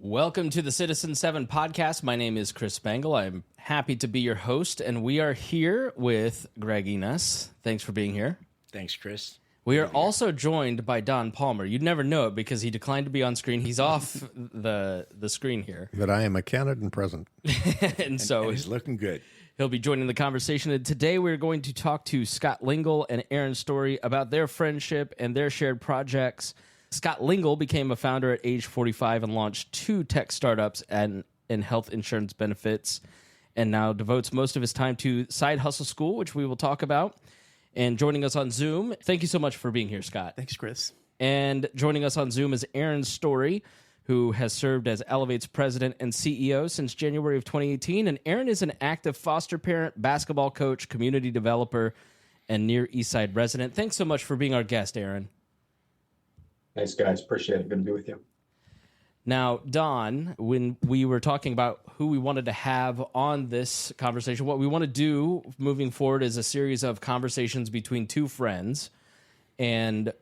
Welcome to the Citizen 7 podcast. My name is Chris Spangle. I'm happy to be your host, and we are here with Greg Enos. Thanks for being here. Thanks, Chris. We are also joined by Don Palmer. You'd never know it because he declined to be on screen. He's off the screen here. But I am accounted and present. and so he's looking good. He'll be joining the conversation. And today we're going to talk to Scott Lingle and Aaron Story about their friendship and their shared projects. Scott Lingle became a founder at age 45 and launched 2 tech startups and in health insurance benefits, and now devotes most of his time to Side Hustle School, which we will talk about. And joining us on Zoom, thank you so much for being here, Scott. Thanks, Chris. And joining us on Zoom is Aaron Story, who has served as Elevate's president and CEO since January of 2018. And Aaron is an active foster parent, basketball coach, community developer, and Near East Side resident. Thanks so much for being our guest, Aaron. Thanks, guys. Appreciate it. Good to be with you. Now, Don, when we were talking about who we wanted to have on this conversation, what we want to do moving forward is a series of conversations between 2 friends and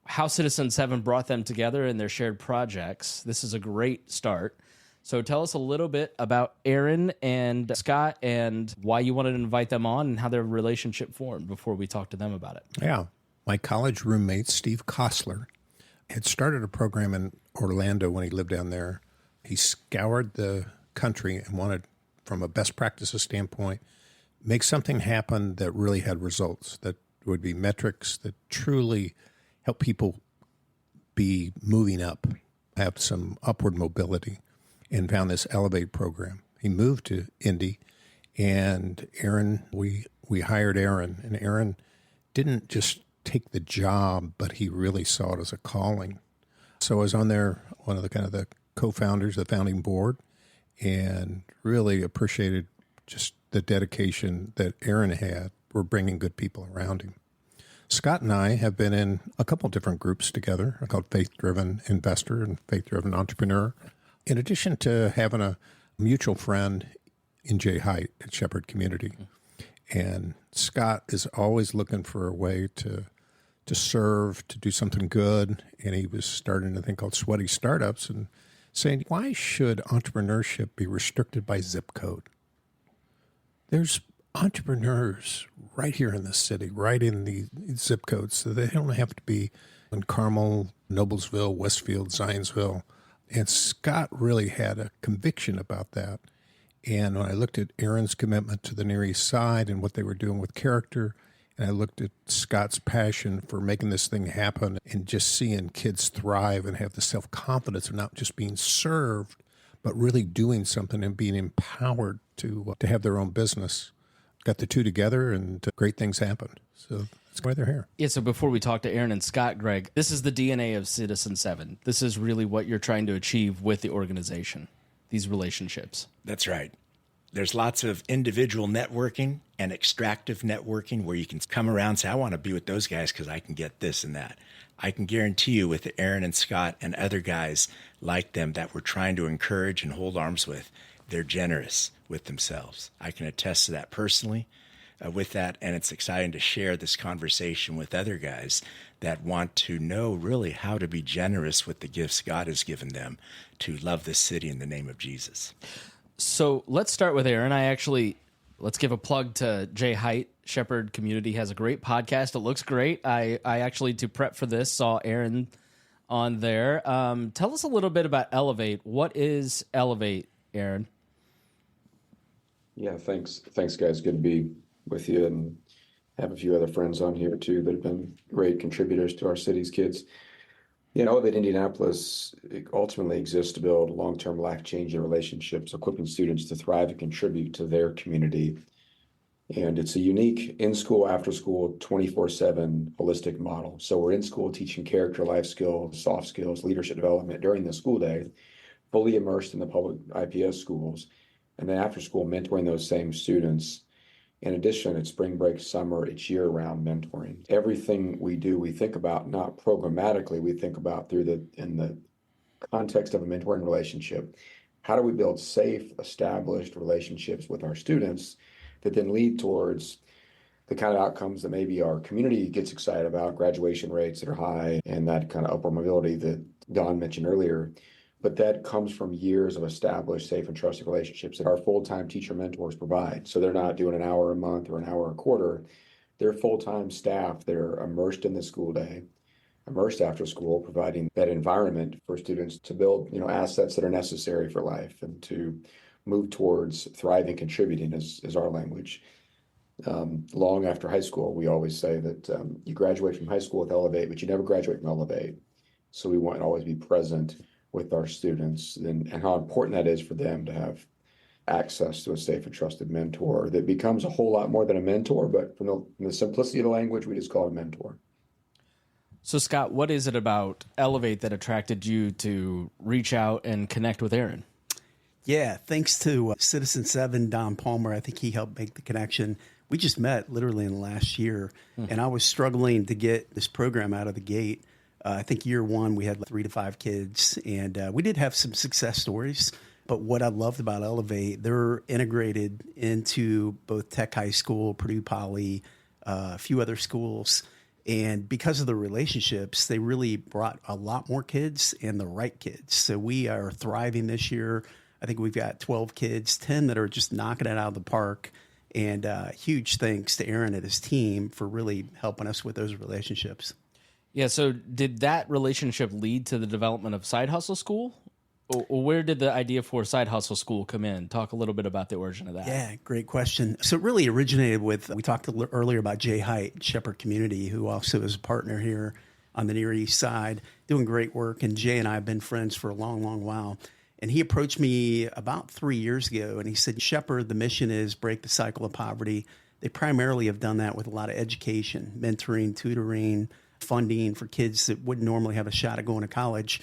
how Citizen 7 brought them together in their shared projects. This is a great start. So tell us a little bit about Aaron and Scott and why you wanted to invite them on and how their relationship formed before we talk to them about it. Yeah. My college roommate, Steve Kostler, had started a program in Orlando when he lived down there. He scoured the country and wanted, from a best practices standpoint, make something happen that really had results, that would be metrics that truly help people be moving up, have some upward mobility, and found this Elevate program. He moved to Indy, and Aaron, we hired Aaron, and Aaron didn't just take the job, but he really saw it as a calling. So I was on there, one of the co-founders of the founding board, and really appreciated just the dedication that Aaron had for bringing good people around him. Scott and I have been in a couple different groups together called Faith Driven Investor and Faith Driven Entrepreneur, in addition to having a mutual friend in Jay Height at Shepherd Community. And Scott is always looking for a way to serve, to do something good. And he was starting a thing called Sweaty Startups and saying, why should entrepreneurship be restricted by zip code? There's entrepreneurs right here in the city, right in the zip codes, so they don't have to be in Carmel, Noblesville, Westfield, Zionsville. And Scott really had a conviction about that. And when I looked at Aaron's commitment to the Near East Side and what they were doing with character, and I looked at Scott's passion for making this thing happen and just seeing kids thrive and have the self-confidence of not just being served, but really doing something and being empowered to have their own business. Got the 2 together and great things happened. So that's why they're here. Yeah, so before we talk to Aaron and Scott, Greg, this is the DNA of Citizen 7. This is really what you're trying to achieve with the organization, these relationships. That's right. There's lots of individual networking and extractive networking where you can come around and say, I want to be with those guys because I can get this and that. I can guarantee you with Aaron and Scott and other guys like them that we're trying to encourage and hold arms with, they're generous with themselves. I can attest to that personally with that, and it's exciting to share this conversation with other guys that want to know really how to be generous with the gifts God has given them to love this city in the name of Jesus. So let's start with Aaron. Let's give a plug to Jay Height. Shepherd Community has a great podcast. It looks great. I actually, to prep for this, saw Aaron on there. Tell us a little bit about Elevate. What is Elevate, Aaron? Yeah, thanks. Thanks, guys. Good to be with you and have a few other friends on here, too, that have been great contributors to our city's kids. You know, that Indianapolis ultimately exists to build long-term, life-changing relationships, equipping students to thrive and contribute to their community. And it's a unique in-school, after-school, 24/7 holistic model. So we're in school teaching character, life skills, soft skills, leadership development during the school day, fully immersed in the public IPS schools, and then after school mentoring those same students. In addition, it's spring break, summer, it's year-round mentoring. Everything we do, we think about not programmatically, we think about in the context of a mentoring relationship. How do we build safe, established relationships with our students that then lead towards the kind of outcomes that maybe our community gets excited about, graduation rates that are high, and that kind of upward mobility that Don mentioned earlier. But that comes from years of established, safe, and trusted relationships that our full-time teacher mentors provide. So they're not doing an hour a month or an hour a quarter. They're full-time staff. They're immersed in the school day, immersed after school, providing that environment for students to build, assets that are necessary for life and to move towards thriving, contributing is our language. Long after high school, we always say that you graduate from high school with Elevate, but you never graduate from Elevate. So we want to always be present with our students and how important that is for them to have access to a safe and trusted mentor that becomes a whole lot more than a mentor, but from the simplicity of the language, we just call it a mentor. So, Scott, what is it about Elevate that attracted you to reach out and connect with Aaron? Yeah, thanks to Citizen 7, Don Palmer. I think he helped make the connection. We just met literally in the last year, and I was struggling to get this program out of the gate. I think year one, we had like 3 to 5 kids, and we did have some success stories. But what I loved about Elevate, they're integrated into both Tech High School, Purdue Poly, a few other schools. And because of the relationships, they really brought a lot more kids and the right kids. So we are thriving this year. I think we've got 12 kids, 10 that are just knocking it out of the park. And huge thanks to Aaron and his team for really helping us with those relationships. Yeah, so did that relationship lead to the development of Side Hustle School? Or where did the idea for Side Hustle School come in? Talk a little bit about the origin of that. Yeah, great question. So it really originated with, we talked earlier about Jay Height, Shepherd Community, who also is a partner here on the Near East Side, doing great work. And Jay and I have been friends for a long, long while. And he approached me about 3 years ago, and he said, Shepherd, the mission is break the cycle of poverty. They primarily have done that with a lot of education, mentoring, tutoring, funding for kids that wouldn't normally have a shot at going to college.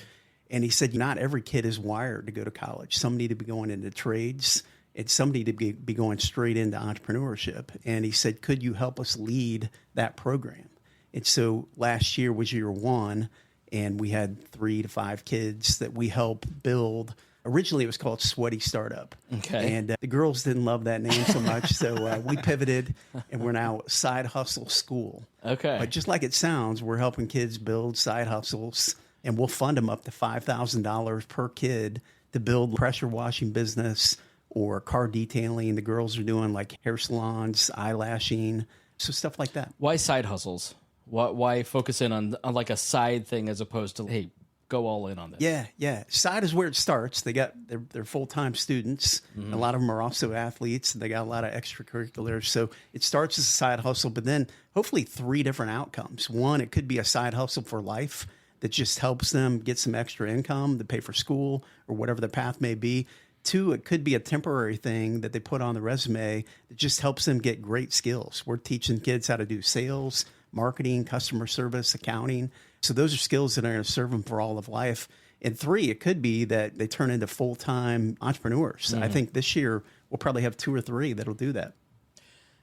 And he said, not every kid is wired to go to college. Some need to be going into trades, and some need to be going straight into entrepreneurship. And he said, could you help us lead that program? And so last year was year one, and we had 3 to 5 kids that we helped build. Originally, it was called Sweaty Startup. Okay. And the girls didn't love that name so much, so we pivoted, and we're now Side Hustle School. Okay. But just like it sounds, we're helping kids build side hustles, and we'll fund them up to $5,000 per kid to build pressure washing business or car detailing. The girls are doing like hair salons, eyelashing, so stuff like that. Why side hustles? Why focus in on like a side thing as opposed to, hey, go all in on this? Yeah. Side is where it starts. They're full-time students. Mm-hmm. A lot of them are also athletes. And they got a lot of extracurriculars. So it starts as a side hustle, but then hopefully 3 different outcomes. One, it could be a side hustle for life that just helps them get some extra income to pay for school or whatever the path may be. 2, it could be a temporary thing that they put on the resume that just helps them get great skills. We're teaching kids how to do sales, marketing, customer service, accounting. So those are skills that are going to serve them for all of life. And 3, it could be that they turn into full-time entrepreneurs. Mm-hmm. I think this year we'll probably have 2 or 3 that'll do that.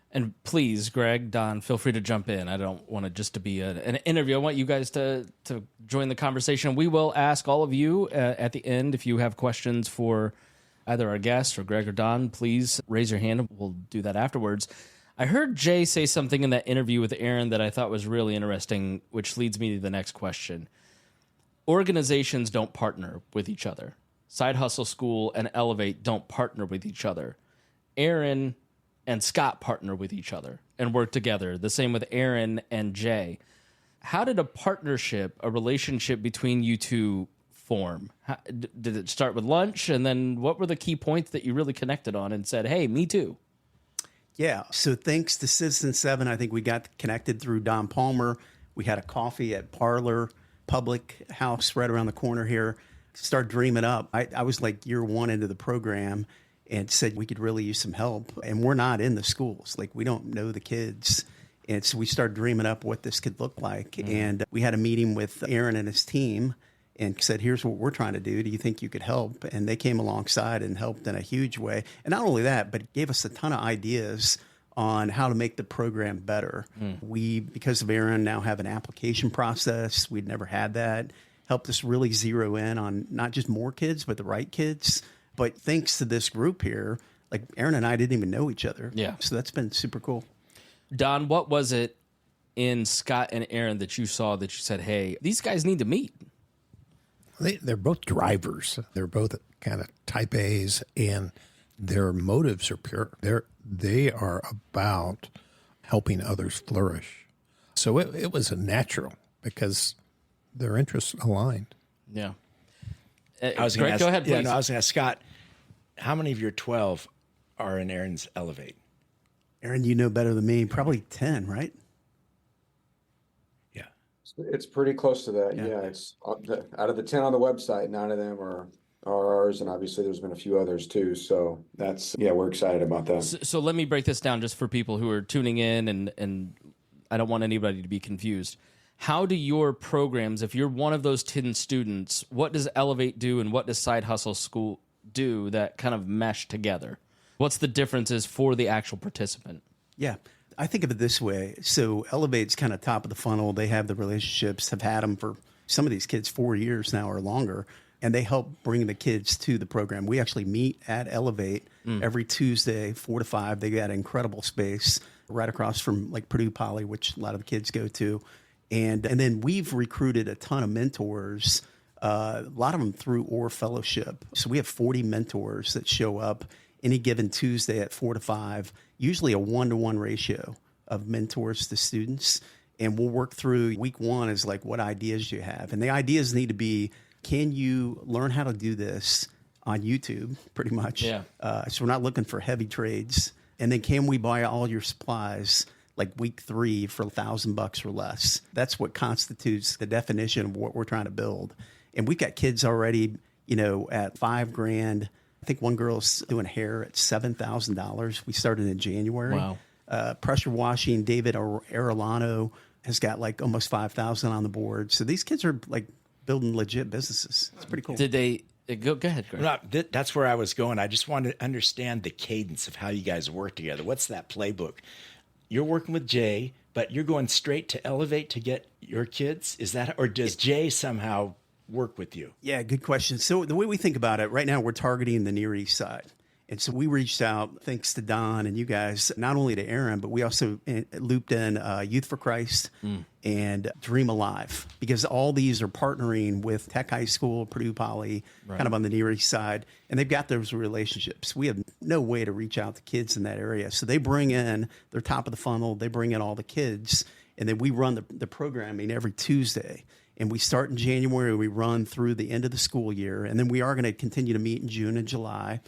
And please, Greg, Don, feel free to jump in. I don't want it just to be an interview. I want you guys to join the conversation. We will ask all of you at the end if you have questions for either our guests or Greg or Don. Please raise your hand. We'll do that afterwards. I heard Jay say something in that interview with Aaron that I thought was really interesting, which leads me to the next question. Organizations don't partner with each other. Side Hustle School and Elevate don't partner with each other. Aaron and Scott partner with each other and work together. The same with Aaron and Jay. How did a partnership, a relationship between you two form? Did it start with lunch? And then what were the key points that you really connected on and said, hey, me too? Yeah. So thanks to Citizen 7, I think we got connected through Don Palmer. We had a coffee at Parlor Public House right around the corner here. Start dreaming up. I was like year one into the program and said we could really use some help. And we're not in the schools. Like, we don't know the kids. And so we started dreaming up what this could look like. Mm-hmm. And we had a meeting with Aaron and his team and said, here's what we're trying to do. Do you think you could help? And they came alongside and helped in a huge way. And not only that, but gave us a ton of ideas on how to make the program better. We, because of Aaron, now have an application process. We'd never had that. Helped us really zero in on not just more kids, but the right kids. But thanks to this group here, like Aaron and I didn't even know each other. Yeah. So that's been super cool. Don, what was it in Scott and Aaron that you saw that you said, hey, these guys need to meet? They're both drivers. They're both kind of type A's, and their motives are pure. They are about helping others flourish. So it was a natural because their interests aligned. Yeah. I was going to ask, go ahead, please. I was going to ask Scott, how many of your 12 are in Aaron's Elevate? Aaron, you know better than me. Probably 10, right? Yeah. It's pretty close to that. Yeah, it's out of the 10 on the website, 9 of them are ours, and obviously there's been a few others too. So we're excited about that. So let me break this down just for people who are tuning in, and I don't want anybody to be confused. How do your programs, if you're one of those 10 students, what does Elevate do and what does Side Hustle School do that kind of mesh together? What's the differences for the actual participant? Yeah. I think of it this way. So Elevate's kind of top of the funnel. They have the relationships, have had them for some of these kids 4 years now or longer, and they help bring the kids to the program. We actually meet at Elevate every Tuesday, 4 to 5. They got an incredible space right across from like Purdue Poly, which a lot of the kids go to. And then we've recruited a ton of mentors, a lot of them through OR Fellowship. So we have 40 mentors that show up any given Tuesday at 4 to 5, usually a 1-to-1 ratio of mentors to students. And we'll work through week one is like, what ideas do you have? And the ideas need to be, can you learn how to do this on YouTube, pretty much? Yeah. So we're not looking for heavy trades. And then can we buy all your supplies like week 3 for $1,000 or less? That's what constitutes the definition of what we're trying to build. And we've got kids already, at $5,000. I think one girl's doing hair at $7,000. We started in January. Wow. Pressure washing, David Arellano has got like almost 5,000 on the board. So these kids are like building legit businesses. It's pretty cool. Did they go ahead, Greg? Well, that's where I was going. I just wanted to understand the cadence of how you guys work together. What's that playbook? You're working with Jay, but you're going straight to Elevate to get your kids? Is that, or does Jay somehow work with you? Yeah, good question. So the way we think about it, right now we're targeting the Near East Side. And so we reached out, thanks to Don and you guys, not only to Aaron, but we also looped in Youth for Christ and Dream Alive, because all these are partnering with Tech High School, Purdue Poly, kind of on the Near East Side. And they've got those relationships. We have no way to reach out to kids in that area. So they bring in, they're top of the funnel, they bring in all the kids, and then we run the programming every Tuesday. And we start in January, we run through the end of the school year, and then we are going to continue to meet in June and July.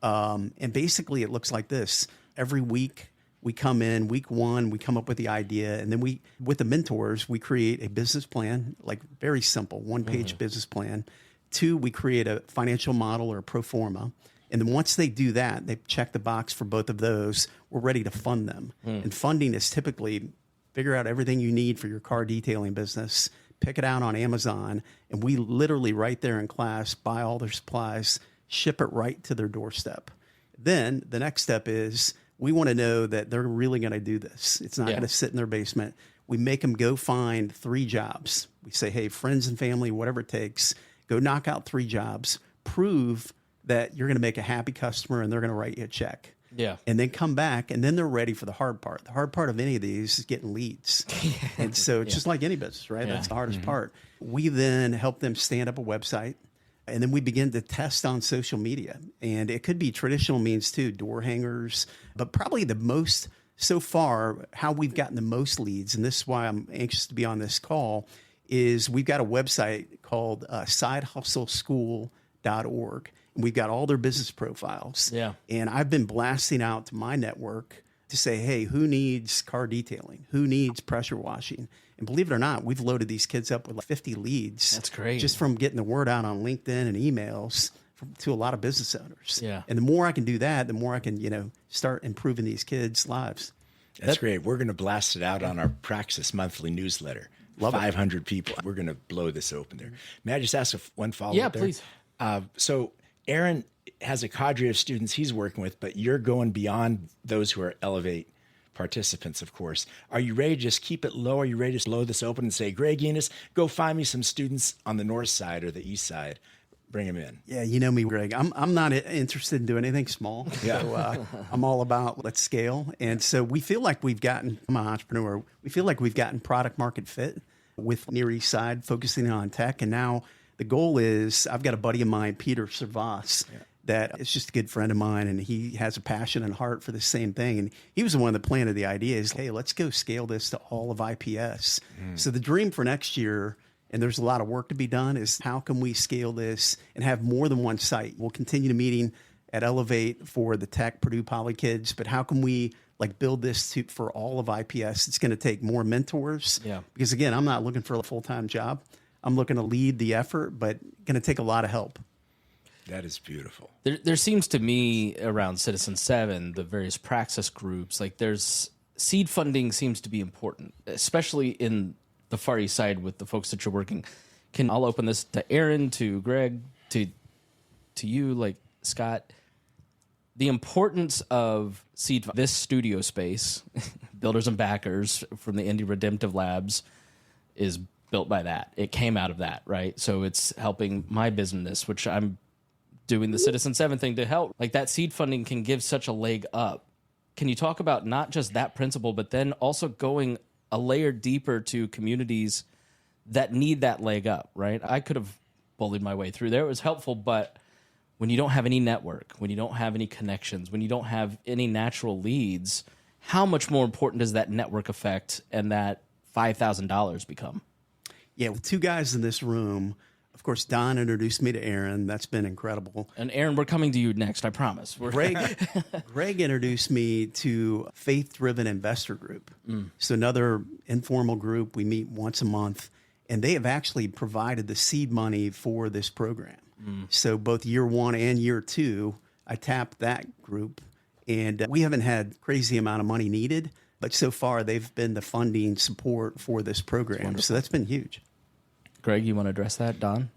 And basically it looks like this. Every week we come in, week 1, we come up with the idea, and then with the mentors, we create a business plan, like very simple, 1-page business plan. 2, we create a financial model or a pro forma. And then once they do that, they check the box for both of those, we're ready to fund them. And funding is typically figure out everything you need for your car detailing business, pick it out on Amazon, and we literally right there in class buy all their supplies, ship it right to their doorstep. Then the next step is we want to know that they're really going to do this. It's not going to sit in their basement. We make them go find 3 jobs. We say, hey, friends and family, whatever it takes, go knock out 3 jobs, prove that you're going to make a happy customer and they're going to write you a check. Yeah. And then come back, and then they're ready for the hard part. The hard part of any of these is getting leads. And so it's just like any business, right? That's the hardest part. We then help them stand up a website. And then we begin to test on social media. And it could be traditional means too, door hangers, but probably the most so far, how we've gotten the most leads, and this is why I'm anxious to be on this call, is we've got a website called sidehustleschool.org. And we've got all their business profiles. Yeah. And I've been blasting out to my network to say, hey, who needs car detailing? Who needs pressure washing? And believe it or not, we've loaded these kids up with like 50 leads. That's great. Just from getting the word out on LinkedIn and emails to a lot of business owners. Yeah. And the more I can do that, the more I can, start improving these kids' lives. That's great. We're going to blast it out on our Praxis monthly newsletter. Love 500 people. We're going to blow this open there. May I just ask one follow-up Yeah, there? please. So Aaron has a cadre of students he's working with, but you're going beyond those who are Elevate participants, of course. Are you ready to just keep it low? Are you ready to blow this open and say, Greg Enos, go find me some students on the north side or the east side? Bring them in. Yeah, you know me, Greg. I'm not interested in doing anything small. Yeah. So I'm all about let's scale. And so we feel like I'm an entrepreneur. We feel like we've gotten product market fit with Near East Side, focusing on tech. And now the goal is, I've got a buddy of mine, Peter Servas, that is just a good friend of mine, and he has a passion and heart for the same thing. And he was the one that planted the idea is, hey, let's go scale this to all of IPS. So the dream for next year, and there's a lot of work to be done, is how can we scale this and have more than one site? We'll continue the meeting at Elevate for the Tech Purdue Poly kids, but how can we build this for all of IPS? It's going to take more mentors. Yeah. Because again, I'm not looking for a full-time job. I'm looking to lead the effort, but going to take a lot of help. That is beautiful. There seems to me around Citizen 7, the various praxis groups, there's seed funding seems to be important, especially in the Far East Side with the folks that you're working. I'll open this to Aaron, to Greg, to you, Scott. The importance of seed, this studio space, builders and backers from the Indie Redemptive Labs is built by that. It came out of that, right? So it's helping my business, which I'm doing the Citizen 7 thing to help. That seed funding can give such a leg up. Can you talk about not just that principle, but then also going a layer deeper to communities that need that leg up, right? I could have bullied my way through there. It was helpful, but when you don't have any network, when you don't have any connections, when you don't have any natural leads, how much more important does that network effect and that $5,000 become? Yeah, with two guys in this room, of course, Don introduced me to Aaron. That's been incredible. And Aaron, we're coming to you next, I promise. Greg introduced me to Faith Driven Investor Group. So another informal group. We meet once a month, and they have actually provided the seed money for this program. So both year one and year two, I tapped that group, and we haven't had crazy amount of money needed, but so far they've been the funding support for this program. So that's been huge. Greg, you want to address that, Don?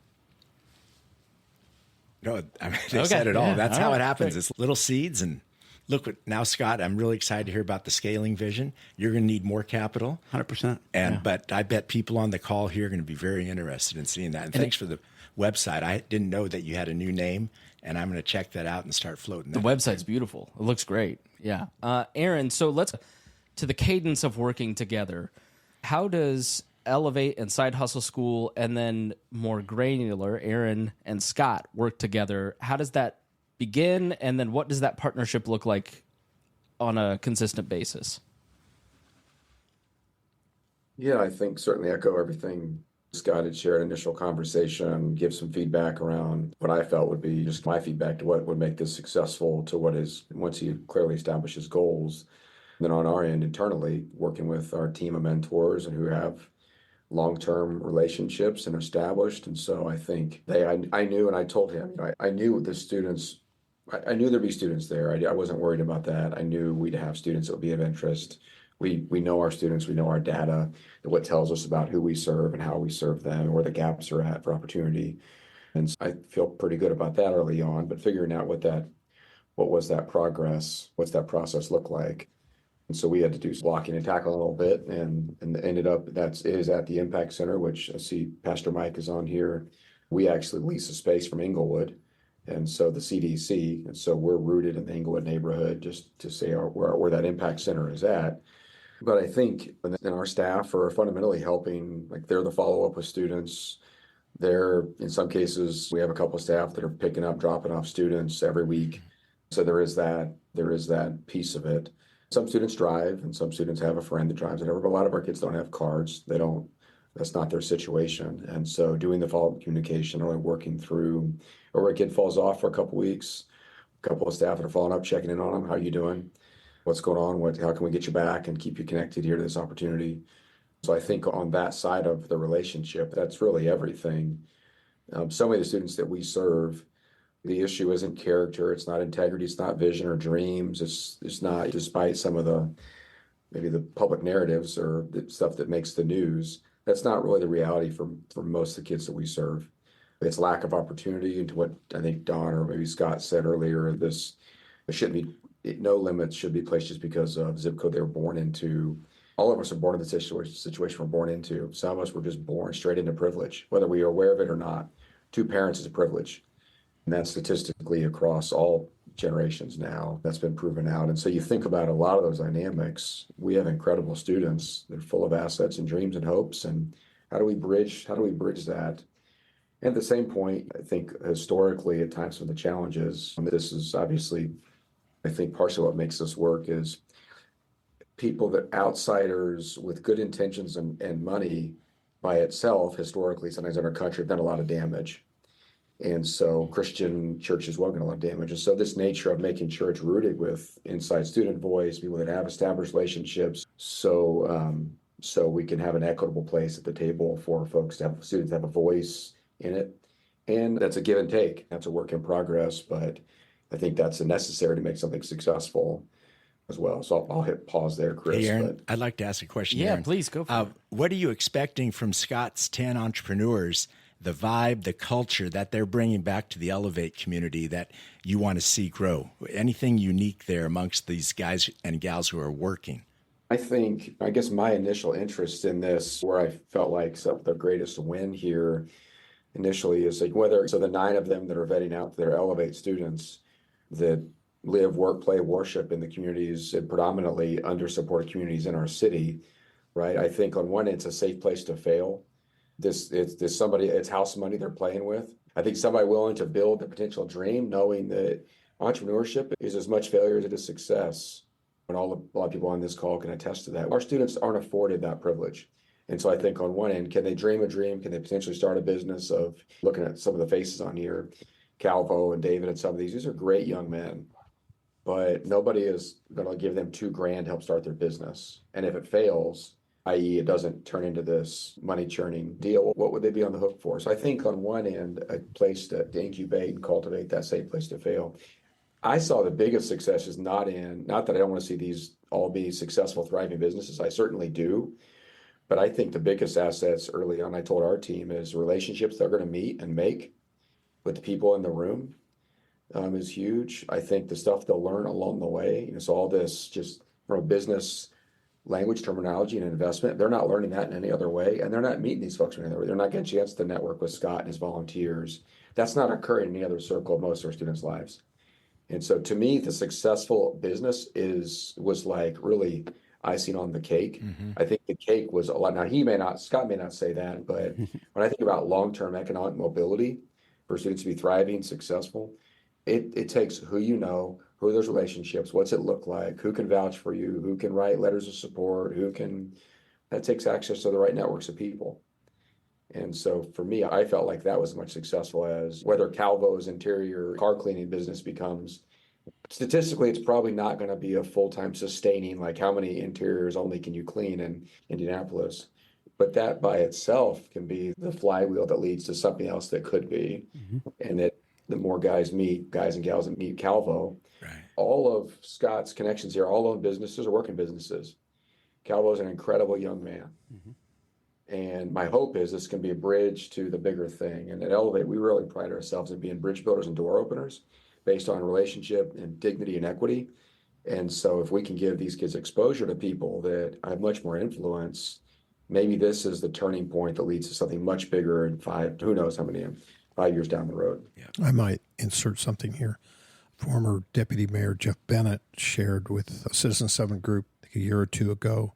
No, they said it all. Yeah, That's all how right, it happens. great. It's little seeds. And look, now, Scott, I'm really excited to hear about the scaling vision. You're going to need more capital. 100%. But I bet people on the call here are going to be very interested in seeing that. And thanks for the website. I didn't know that you had a new name, and I'm going to check that out and start floating The that. website's beautiful. It looks great. Yeah. Aaron, so let's to the cadence of working together. How does Elevate and Side Hustle School, and then more granular, Aaron and Scott work together? How does that begin, and then what does that partnership look like on a consistent basis? Yeah, I think certainly echo everything Scott had shared, initial conversation, give some feedback around what I felt would be just my feedback to what would make this successful to what is, once he clearly establishes goals. And then on our end, internally, working with our team of mentors and who have long-term relationships and established. And so I think I knew, and I told him, I knew the students, I knew there'd be students there. I wasn't worried about that. I knew we'd have students that would be of interest. We know our students, we know our data, what tells us about who we serve and how we serve them, and where the gaps are at for opportunity. And so I feel pretty good about that early on, but figuring out what was that progress, what's that process look like. And so we had to do some blocking and tackling a little bit, and ended up is at the Impact Center, which I see Pastor Mike is on here. We actually lease a space from Inglewood, and so the CDC, and so we're rooted in the Inglewood neighborhood, just to say where that Impact Center is at. But I think, and our staff are fundamentally helping, they're the follow-up with students. They're, in some cases, we have a couple of staff that are picking up, dropping off students every week. So there is that piece of it. Some students drive, and some students have a friend that drives it over, but a lot of our kids don't have cards. That's not their situation. And so doing the follow-up communication, or working through, or where a kid falls off for a couple weeks, a couple of staff that are following up, checking in on them. How are you doing? What's going on? How can we get you back and keep you connected here to this opportunity? So I think on that side of the relationship, that's really everything. So many of the students that we serve, the issue isn't character, it's not integrity, it's not vision or dreams. It's not, despite some of maybe the public narratives or the stuff that makes the news, that's not really the reality for most of the kids that we serve. It's lack of opportunity, into what I think Don or maybe Scott said earlier, there shouldn't be, no limits should be placed just because of zip code they were born into. All of us are born in the situation we're born into. Some of us were just born straight into privilege, whether we are aware of it or not. 2 parents is a privilege. And that's statistically across all generations now. That's been proven out. And so you think about a lot of those dynamics. We have incredible students. They're full of assets and dreams and hopes. And how do we bridge that At the same point, I think historically at times some of the challenges, this is obviously, I think partially what makes this work is people that outsiders with good intentions and money by itself, historically, sometimes in our country, have done a lot of damage. And so Christian churches welcome a lot of damage. And so this nature of making church rooted with inside student voice, people that have established relationships, so we can have an equitable place at the table for folks to have students have a voice in it. And that's a give and take. That's a work in progress, but I think that's necessary to make something successful as well. So I'll hit pause there, Chris. Hey, Aaron, I'd like to ask a question. Yeah, Aaron. please go for it. What are you expecting from Scott's 10 entrepreneurs, the vibe, the culture that they're bringing back to the Elevate community that you want to see grow? Anything unique there amongst these guys and gals who are working? I guess my initial interest in this, where I felt like the greatest win here initially is like so the 9 of them that are vetting out their Elevate students that live, work, play, worship in the communities and predominantly under-supported communities in our city, right? I think on one end, it's a safe place to fail. It's house money they're playing with. I think somebody willing to build a potential dream, knowing that entrepreneurship is as much failure as it is success. And a lot of people on this call can attest to that. Our students aren't afforded that privilege. And so I think on one end, can they dream a dream? Can they potentially start a business of looking at some of the faces on here, Calvo and David and some of these are great young men, but nobody is going to give them $2,000 to help start their business. And if it fails, i.e. it doesn't turn into this money churning deal, what would they be on the hook for? So I think on one end, a place to incubate and cultivate that safe place to fail. I saw the biggest success is not that I don't want to see these all be successful, thriving businesses. I certainly do. But I think the biggest assets early on, I told our team, is relationships they're going to meet and make with the people in the room is huge. I think the stuff they'll learn along the way, so all this just from a business language terminology and investment, they're not learning that in any other way. And they're not meeting these folks in any other way. They're not getting a chance to network with Scott and his volunteers. That's not occurring in any other circle of most of our students' lives. And so to me, the successful business was like really icing on the cake. Mm-hmm. I think the cake was a lot. Now Scott may not say that, but when I think about long-term economic mobility for students to be thriving, successful, it takes who you know, who are those relationships, what's it look like, who can vouch for you, who can write letters of support, that takes access to the right networks of people. And so for me, I felt like that was as much successful as whether Calvo's interior car cleaning business becomes. Statistically, it's probably not going to be a full-time sustaining, like how many interiors only can you clean in Indianapolis. But that by itself can be the flywheel that leads to something else that could be. Mm-hmm. And that the more guys and gals that meet Calvo, right. All of Scott's connections here, all of businesses are working businesses. Calvo's an incredible young man. Mm-hmm. And my hope is this can be a bridge to the bigger thing. And at Elevate, we really pride ourselves in being bridge builders and door openers based on relationship and dignity and equity. And so if we can give these kids exposure to people that have much more influence, maybe this is the turning point that leads to something much bigger in 5 years down the road. Yeah. I might insert something here. Former Deputy Mayor Jeff Bennett shared with a Citizen 7 group a year or two ago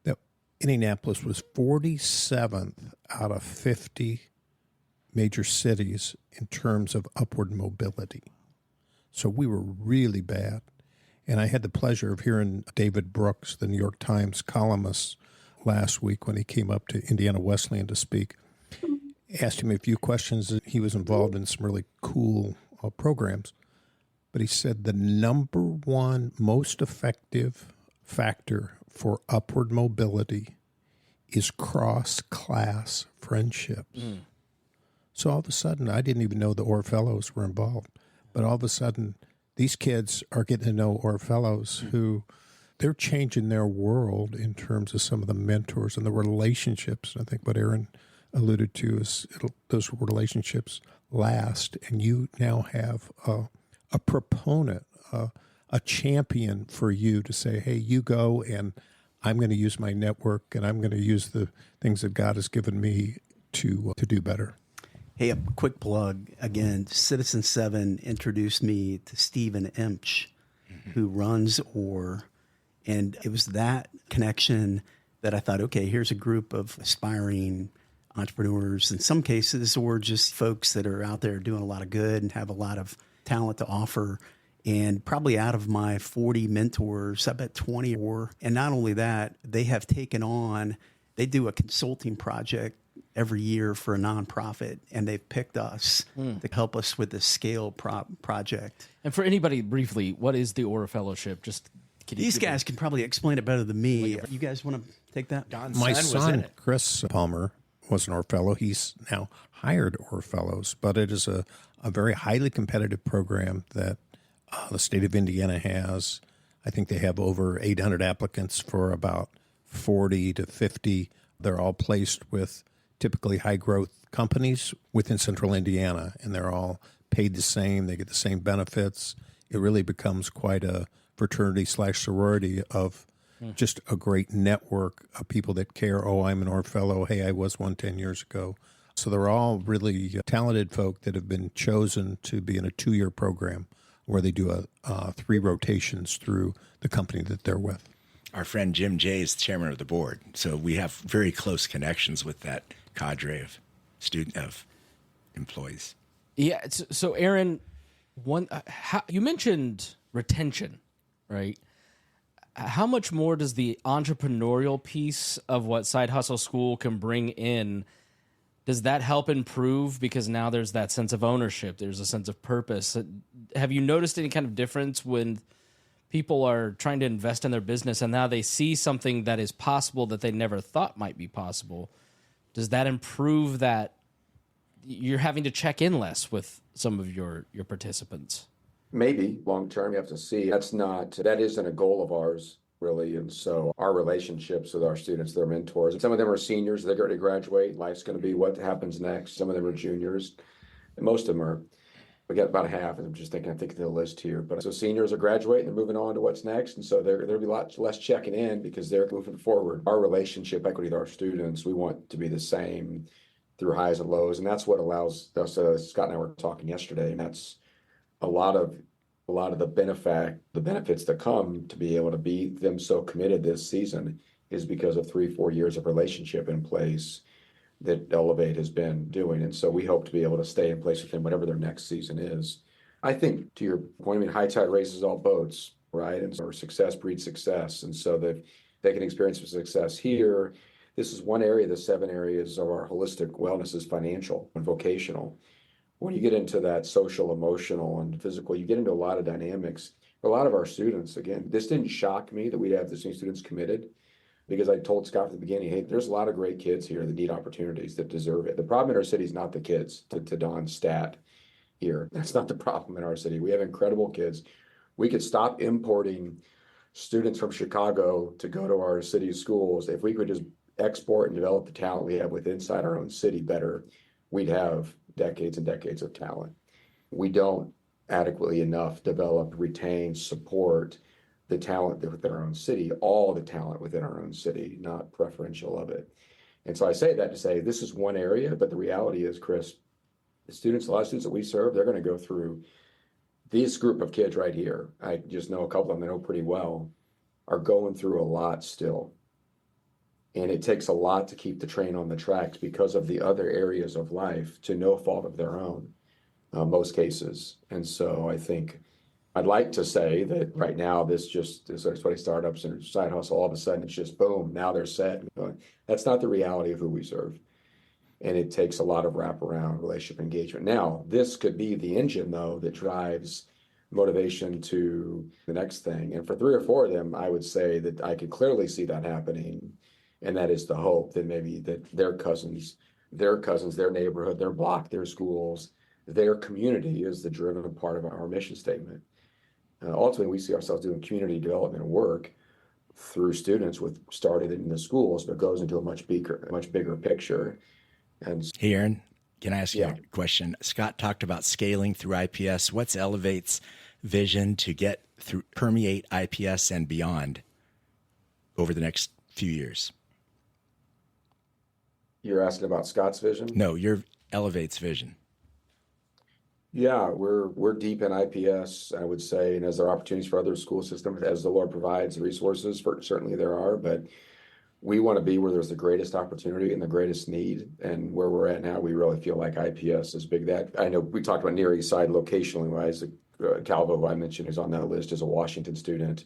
that Indianapolis was 47th out of 50 major cities in terms of upward mobility. So we were really bad. And I had the pleasure of hearing David Brooks, the New York Times columnist, last week when he came up to Indiana Wesleyan to speak. Asked him a few questions. He was involved in some really cool programs. But he said the number one most effective factor for upward mobility is cross-class friendships. Mm. So all of a sudden, I didn't even know the Orr Fellows were involved. But all of a sudden, these kids are getting to know Orr Fellows who they're changing their world in terms of some of the mentors and the relationships. I think what Aaron alluded to is those relationships last, and you now have a proponent, a champion for you to say, hey, you go, and I'm going to use my network, and I'm going to use the things that God has given me to do better. Hey, a quick plug. Again, Citizen 7 introduced me to Stephen Emch, who runs Orr. And it was that connection that I thought, okay, here's a group of aspiring entrepreneurs in some cases, or just folks that are out there doing a lot of good and have a lot of talent to offer. And probably out of my 40 mentors, I bet 20 or, and not only that, they have taken on, they do a consulting project every year for a nonprofit, and they've picked us to help us with the scale project. And for anybody, briefly, what is the Aura Fellowship? Just these guys can probably explain it better than me. You guys want to take that? Don's My son was in son, it. Chris Palmer, was an Orr Fellow. He's now hired Orr Fellows, but it is a very highly competitive program that the state of Indiana has. I think they have over 800 applicants for about 40 to 50. They're all placed with typically high growth companies within central Indiana, and they're all paid the same. They get the same benefits. It really becomes quite a fraternity / sorority of just a great network of people that care. Oh, I'm an Orr Fellow. Hey, I was one 10 years ago. So they're all really talented folk that have been chosen to be in a 2-year program where they do 3 rotations through the company that they're with. Our friend Jim Jay is the chairman of the board, so we have very close connections with that cadre of employees. Yeah. So, Aaron, you mentioned retention, right? How much more does the entrepreneurial piece of what Side Hustle School can bring in? Does that help improve? Because now there's that sense of ownership. There's a sense of purpose. Have you noticed any kind of difference when people are trying to invest in their business and now they see something that is possible that they never thought might be possible? Does that improve that you're having to check in less with some of your participants? Maybe long term, you have to see. That isn't a goal of ours, really. And so our relationships with our students, their mentors, some of them are seniors, they're going to graduate. Life's going to be what happens next. Some of them are juniors. And most of them are, we got about half, and I'm thinking of the list here. But so seniors are graduating, they're moving on to what's next. And so there'll be a lot less checking in because they're moving forward. Our relationship equity with our students, we want to be the same through highs and lows. And that's what allows us, Scott and I were talking yesterday, and that's a lot of the benefits that come to be able to be them so committed this season is because of 3-4 years of relationship in place that Elevate has been doing. And so we hope to be able to stay in place with them, whatever their next season is. I think to your point, high tide raises all boats, right? And so success breeds success. And so that they can experience success here. This is one area, the 7 areas of our holistic wellness is financial and vocational. When you get into that social, emotional, and physical, you get into a lot of dynamics. For a lot of our students, again, this didn't shock me that we'd have this many students committed, because I told Scott at the beginning, hey, there's a lot of great kids here that need opportunities, that deserve it. The problem in our city is not the kids, to Don's stat here. That's not the problem in our city. We have incredible kids. We could stop importing students from Chicago to go to our city schools. If we could just export and develop the talent we have within inside our own city better, we'd have decades and decades of talent. We don't adequately enough develop, retain, support the talent within our own city, all the talent within our own city, not preferential of it. And so I say that to say this is one area, but the reality is, Chris, a lot of students that we serve, they're going to go through this group of kids right here. I just know a couple of them I know pretty well, are going through a lot still. And it takes a lot to keep the train on the tracks because of the other areas of life, to no fault of their own, most cases. And so I think I'd like to say that right now, this just is what startups and side hustle, all of a sudden it's just boom, now they're set. That's not the reality of who we serve. And it takes a lot of wraparound relationship engagement. Now, this could be the engine, though, that drives motivation to the next thing. And for 3 or 4 of them, I would say that I could clearly see that happening. And that is the hope that maybe that their cousins, their neighborhood, their block, their schools, their community is the driven part of our mission statement. Ultimately, we see ourselves doing community development work through students with started in the schools, but goes into a much bigger picture. And hey, Aaron, can I ask you a question? Scott talked about scaling through IPS. What's Elevate's vision to get through, permeate IPS and beyond over the next few years? You're asking about Scott's vision? No, your Elevate's vision. Yeah, we're deep in IPS, I would say, and as there are opportunities for other school systems, as the Lord provides the resources, certainly there are, but we want to be where there's the greatest opportunity and the greatest need. And where we're at now, we really feel like IPS is big. That I know we talked about Near East Side locationally wise. Calvo, who I mentioned, who's on that list, is a Washington student.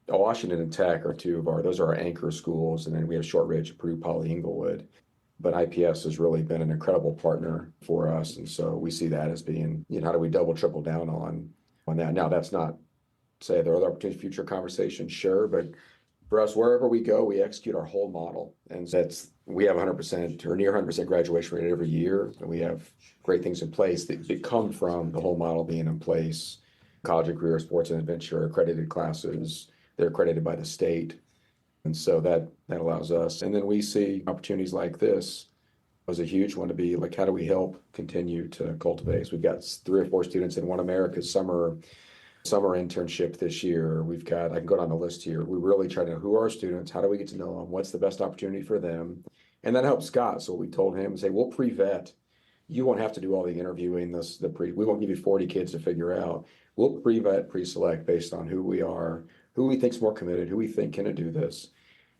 Washington and Tech are those are our anchor schools. And then we have Shortridge, Purdue, Poly, Inglewood. But IPS has really been an incredible partner for us. And so we see that as being, how do we double, triple down on that? Now, that's not say there are other opportunities, future conversations, sure. But for us, wherever we go, we execute our whole model. And we have 100% or near 100% graduation rate every year. And we have great things in place that come from the whole model being in place. College and career, sports and adventure, accredited classes. They're accredited by the state. And so that allows us. And then we see opportunities like this was a huge one to be like, how do we help continue to cultivate? So we've got 3 or 4 students in One America's summer internship this year. I can go down the list here. We really try to know who are our students, how do we get to know them, what's the best opportunity for them? And that helps Scott. So we told him, say, we'll pre-vet. You won't have to do all the interviewing, we won't give you 40 kids to figure out. We'll pre-vet, pre-select based on who we are, who we think's more committed, who we think can do this.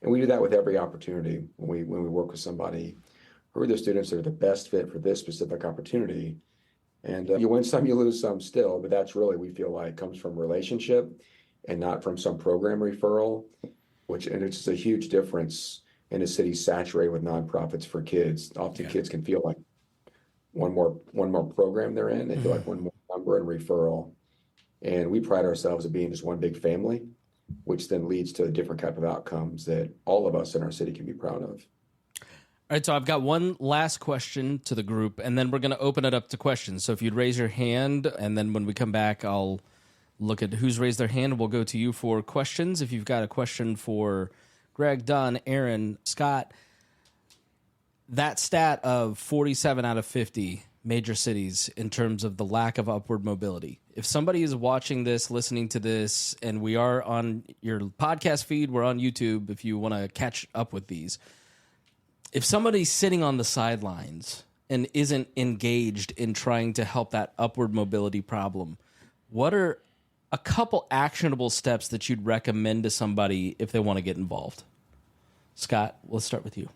And we do that with every opportunity when we work with somebody. Who are the students that are the best fit for this specific opportunity? And you win some, you lose some still, but that's really, we feel like, comes from relationship and not from some program referral, and it's a huge difference in a city saturated with nonprofits for kids. Often kids can feel like one more program they're in. They feel like one more number and referral. And we pride ourselves at being just one big family, which then leads to different type of outcomes that all of us in our city can be proud of. All right, so I've got one last question to the group, and then we're going to open it up to questions. So if you'd raise your hand, and then when we come back, I'll look at who's raised their hand. We'll go to you for questions. If you've got a question for Greg, Don, Aaron, Scott, that stat of 47 out of 50 major cities in terms of the lack of upward mobility. If somebody is watching this, listening to this, and we are on your podcast feed, we're on YouTube if you want to catch up with these. If somebody's sitting on the sidelines and isn't engaged in trying to help that upward mobility problem, what are a couple actionable steps that you'd recommend to somebody if they want to get involved? Scott, let's start with you.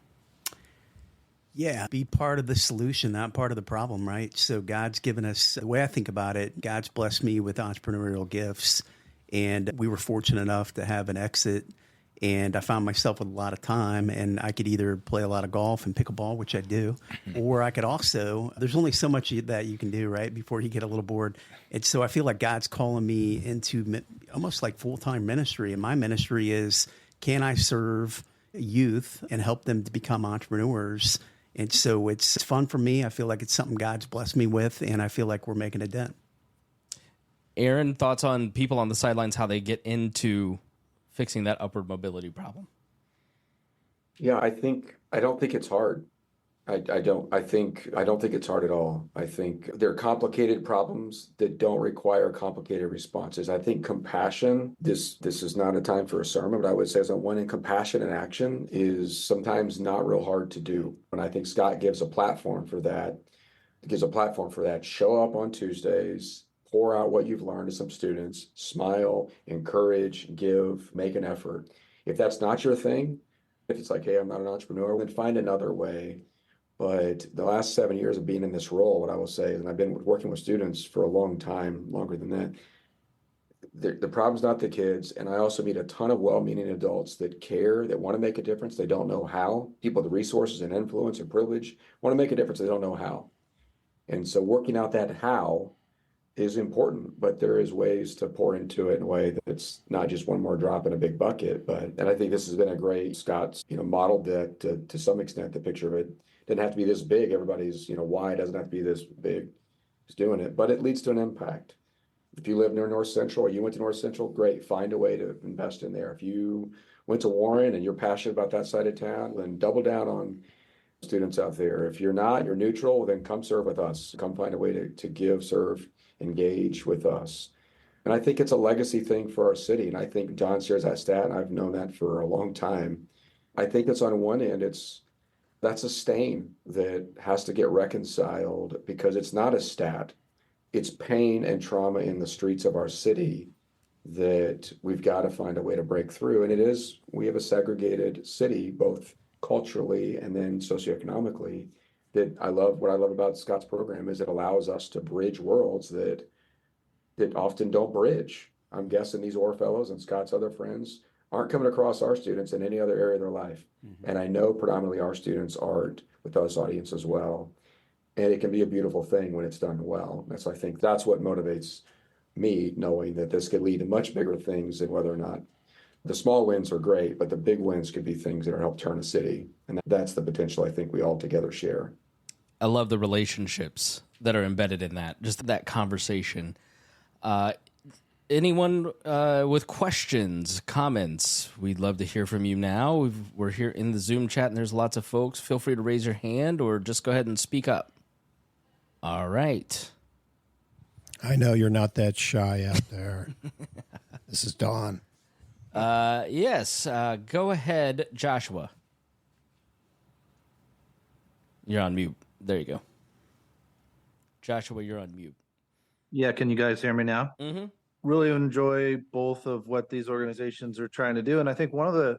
Yeah, be part of the solution, not part of the problem, right? So God's given us, the way I think about it, God's blessed me with entrepreneurial gifts, and we were fortunate enough to have an exit, and I found myself with a lot of time, and I could either play a lot of golf and pickleball, which I do, or I could also, there's only so much that you can do, right, before you get a little bored. And so I feel like God's calling me into almost like full-time ministry, and my ministry is, can I serve youth and help them to become entrepreneurs? And so it's fun for me. I feel like it's something God's blessed me with, and I feel like we're making a dent. Aaron, thoughts on people on the sidelines, how they get into fixing that upward mobility problem? Yeah, I don't think it's hard. I don't think it's hard at all. I think they're complicated problems that don't require complicated responses. I think compassion, this is not a time for a sermon, but I would say as a one in compassion and action is sometimes not real hard to do. And I think Scott gives a platform for that. Show up on Tuesdays, pour out what you've learned to some students, smile, encourage, give, make an effort. If that's not your thing, if it's like, hey, I'm not an entrepreneur, then find another way. But the last 7 years of being in this role, what I will say is, and I've been working with students for a long time, longer than that, the problem's not the kids. And I also meet a ton of well-meaning adults that care, that want to make a difference. They don't know how. People with the resources and influence and privilege want to make a difference. They don't know how. And so working out that how is important, but there is ways to pour into it in a way that's not just one more drop in a big bucket. And I think this has been a great, Scott's, modeled that to some extent, the picture of it. Doesn't have to be this big. Everybody's, why doesn't have to be this big. He's doing it, but it leads to an impact. If you live near North Central or you went to North Central, great. Find a way to invest in there. If you went to Warren and you're passionate about that side of town, then double down on students out there. If you're not, you're neutral, then come serve with us. Come find a way to give, serve, engage with us. And I think it's a legacy thing for our city. And I think John shares that stat, and I've known that for a long time. I think it's on one end, that's a stain that has to get reconciled because it's not a stat. It's pain and trauma in the streets of our city that we've got to find a way to break through. And we have a segregated city, both culturally and then socioeconomically. What I love about Scott's program is it allows us to bridge worlds that often don't bridge. I'm guessing these OR fellows and Scott's other friends aren't coming across our students in any other area of their life. Mm-hmm. And I know predominantly our students aren't with us audience as well. And it can be a beautiful thing when it's done well. And so I think that's what motivates me, knowing that this could lead to much bigger things, and whether or not the small wins are great, but the big wins could be things that are help turn a city. And that's the potential I think we all together share. I love the relationships that are embedded in that, just that conversation. Anyone with questions, comments, we'd love to hear from you now. We're here in the Zoom chat, and there's lots of folks. Feel free to raise your hand or just go ahead and speak up. All right. I know you're not that shy out there. This is Don. Yes. Go ahead, Joshua. You're on mute. There you go. Joshua, you're on mute. Yeah, can you guys hear me now? Mm-hmm. Really enjoy both of what these organizations are trying to do. And I think I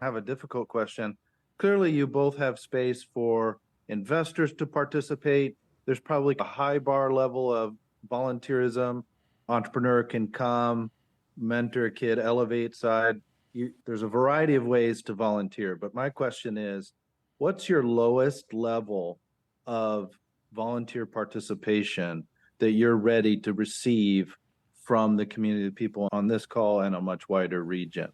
have a difficult question. Clearly, you both have space for investors to participate. There's probably a high bar level of volunteerism. Entrepreneur can come, mentor a kid, elevate side. There's a variety of ways to volunteer. But my question is, what's your lowest level of volunteer participation that you're ready to receive from the community of people on this call and a much wider region?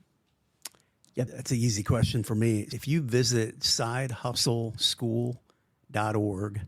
Yeah, that's an easy question for me. If you visit sidehustleschool.org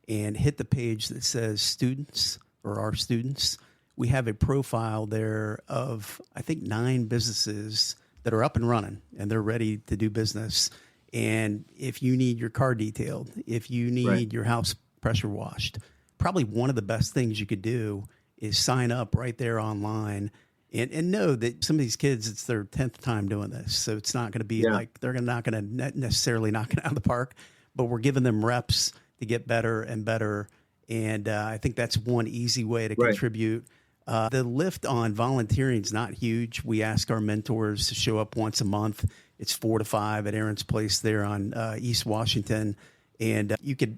and hit the page that says students or our students, we have a profile there of, I think, 9 businesses that are up and running and they're ready to do business. And if you need your car detailed, if you need your house pressure washed, probably one of the best things you could do is sign up right there online and know that some of these kids, it's their 10th time doing this. So it's not going to be like they're not going to necessarily knock it out of the park, but we're giving them reps to get better and better. And I think that's one easy way to contribute. The lift on volunteering is not huge. We ask our mentors to show up once a month. It's 4 to 5 at Aaron's place there on East Washington. And you could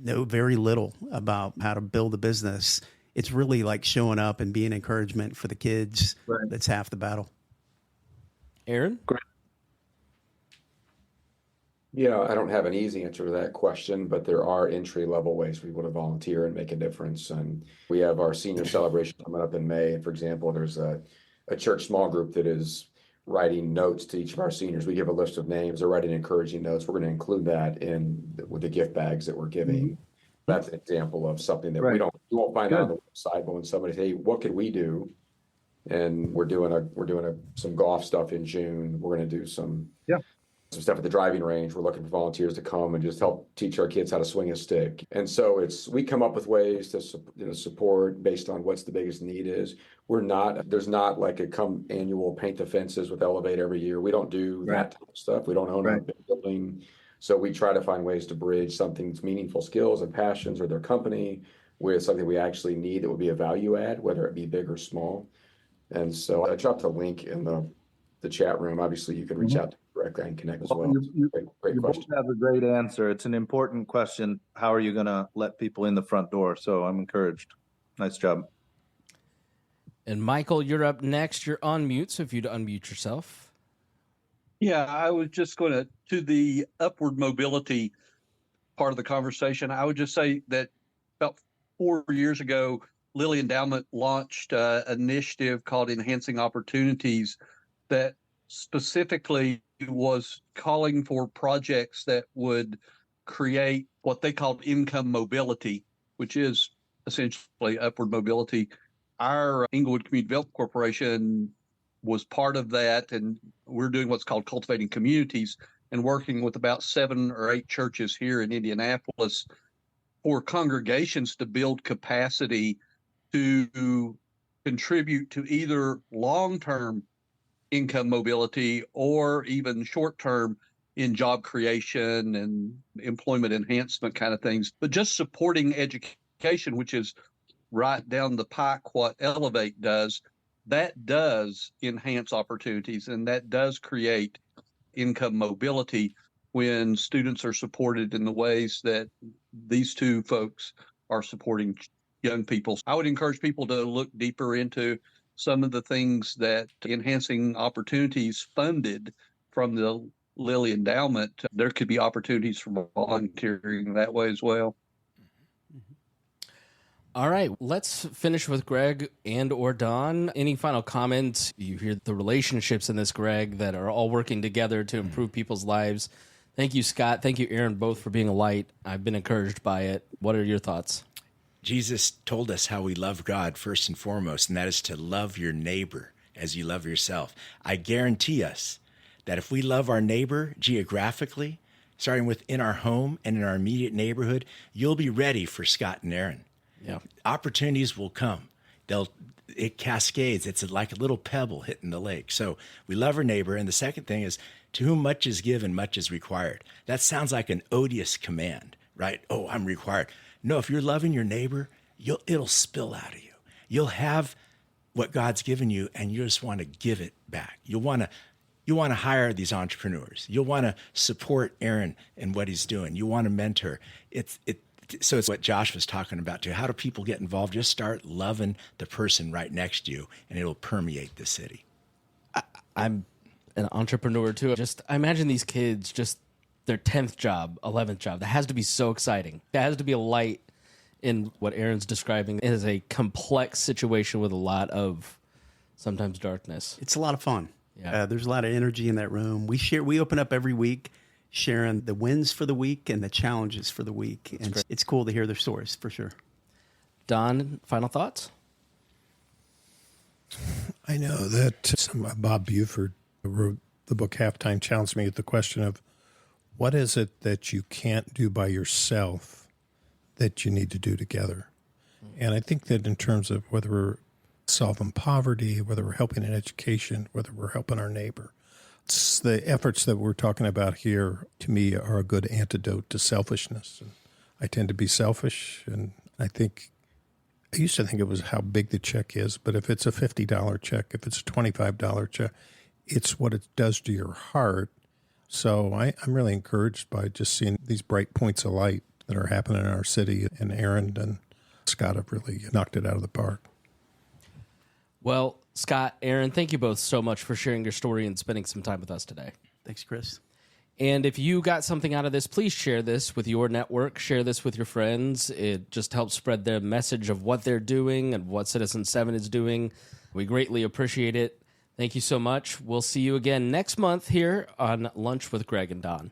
know very little about how to build a business. It's really like showing up and being encouragement for the kids. Right. That's half the battle. Aaron? Great. Yeah, I don't have an easy answer to that question, but there are entry-level ways for people to volunteer and make a difference. And we have our senior celebration coming up in May. And for example, there's a church small group that is writing notes to each of our seniors. We give a list of names. They're writing encouraging notes. We're going to include that with the gift bags that we're giving. Mm-hmm. That's an example of something that we won't find out on the website, but when somebody says, hey, what could we do? And we're doing some golf stuff in June. We're going to do some stuff at the driving range. We're looking for volunteers to come and just help teach our kids how to swing a stick. And so we come up with ways to support based on what's the biggest need is. There's not like a annual paint the fences with Elevate every year. We don't do that type of stuff. We don't own a big building. So we try to find ways to bridge something's meaningful skills and passions or their company with something we actually need that would be a value add, whether it be big or small. And so I dropped a link in the chat room. Obviously, you can reach out to me directly and connect as well. Great question. You have a great answer. It's an important question. How are you going to let people in the front door? So I'm encouraged. Nice job. And Michael, you're up next. You're on mute, so if you'd unmute yourself. Yeah, I was just going to the upward mobility part of the conversation. I would just say that about 4 years ago, Lilly Endowment launched an initiative called Enhancing Opportunities that specifically was calling for projects that would create what they called income mobility, which is essentially upward mobility. Our Inglewood Community Development Corporation was part of that, and we're doing what's called cultivating communities and working with about 7 or 8 churches here in Indianapolis for congregations to build capacity to contribute to either long-term income mobility or even short-term in job creation and employment enhancement kind of things, but just supporting education, which is right down the pike what Elevate does. that does enhance opportunities and that does create income mobility when students are supported in the ways that these two folks are supporting young people. I would encourage people to look deeper into some of the things that Enhancing Opportunities funded from the Lilly Endowment. There could be opportunities for volunteering that way as well. All right, let's finish with Greg and or Don. Any final comments? You hear the relationships in this, Greg, that are all working together to improve people's lives. Thank you, Scott. Thank you, Aaron, both for being a light. I've been encouraged by it. What are your thoughts? Jesus told us how we love God first and foremost, and that is to love your neighbor as you love yourself. I guarantee us that if we love our neighbor geographically, starting within our home and in our immediate neighborhood, you'll be ready for Scott and Aaron. Yeah. Opportunities will come. It cascades. It's like a little pebble hitting the lake. So we love our neighbor. And the second thing is, to whom much is given, much is required. That sounds like an odious command, right? Oh, I'm required. No, if you're loving your neighbor, it'll spill out of you. You'll have what God's given you, and you just want to give it back. You want to hire these entrepreneurs. You'll want to support Aaron and what he's doing. You want to mentor. So it's what Josh was talking about too. How do people get involved? Just start loving the person right next to you, and it'll permeate the city. I'm an entrepreneur too. I imagine these kids, just their 10th job, 11th job. That has to be so exciting. That has to be a light in what Aaron's describing. It is a complex situation with a lot of sometimes darkness. It's a lot of fun. Yeah. There's a lot of energy in that room. We open up every week, sharing the wins for the week and the challenges for the week. And it's cool to hear their stories, for sure. Don, final thoughts? I know that Bob Buford, who wrote the book Halftime, challenged me with the question of what is it that you can't do by yourself that you need to do together? And I think that in terms of whether we're solving poverty, whether we're helping in education, whether we're helping our neighbor, it's the efforts that we're talking about here, to me, are a good antidote to selfishness. And I tend to be selfish, and I used to think it was how big the check is, but if it's a $50 check, if it's a $25 check, it's what it does to your heart. So I'm really encouraged by just seeing these bright points of light that are happening in our city, and Aaron and Scott have really knocked it out of the park. Well, Scott, Aaron, thank you both so much for sharing your story and spending some time with us today. Thanks, Chris. And if you got something out of this, please share this with your network. Share this with your friends. It just helps spread the message of what they're doing and what Citizen 7 is doing. We greatly appreciate it. Thank you so much. We'll see you again next month here on Lunch with Greg and Don.